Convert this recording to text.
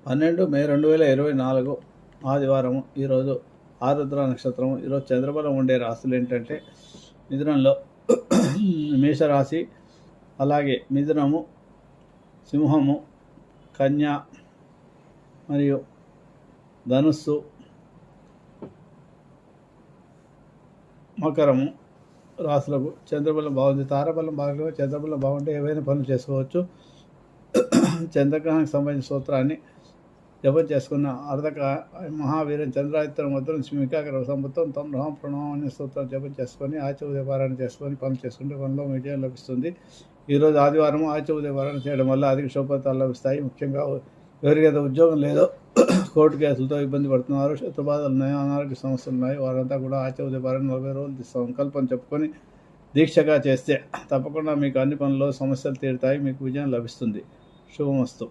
12/మే/2024 ఆదివారం. ఈరోజు ఆరుద్ర నక్షత్రం. ఈరోజు చంద్రబలం ఉండే రాశులు ఏంటంటే మిథునంలో మేషరాశి, అలాగే మిథునము, సింహము, కన్య మరియు ధనుస్సు, మకరము రాశులకు చంద్రబలం బాగుంది. తారాబలం బాగా చంద్రబలం బాగుంటే ఏవైనా పనులు చేసుకోవచ్చు. చంద్రగ్రహానికి సంబంధించిన సూత్రాన్ని జపం చేసుకున్న మహావీరం చంద్రాదిత్యం మొత్తం స్మికాగ్ర సంబుత్తం తం రాం ప్రణవం అనే సూత్రాలు జపం చేసుకొని ఆచ ఉదయపారాయణ చేసుకొని పనులు చేసుకుంటే పనిలో విజయం లభిస్తుంది. ఈరోజు ఆదివారం ఆచ ఉదయపారాయణ చేయడం వల్ల అధిక శుభఫలితాలు లభిస్తాయి. ముఖ్యంగా ఎవరికైతే ఉద్యోగం లేదో, కోర్టు కేసులతో ఇబ్బంది పడుతున్నారు, శత్రుబాధలు ఉన్నాయి, అనారోగ్య సమస్యలు ఉన్నాయి, వారంతా కూడా ఆచ ఉదయపారాయణ 40 రోజులు సంకల్పం చెప్పుకొని దీక్షగా చేస్తే తప్పకుండా మీకు అన్ని పనుల్లో సమస్యలు తీరుతాయి, మీకు విజయం లభిస్తుంది. శుభమస్తు.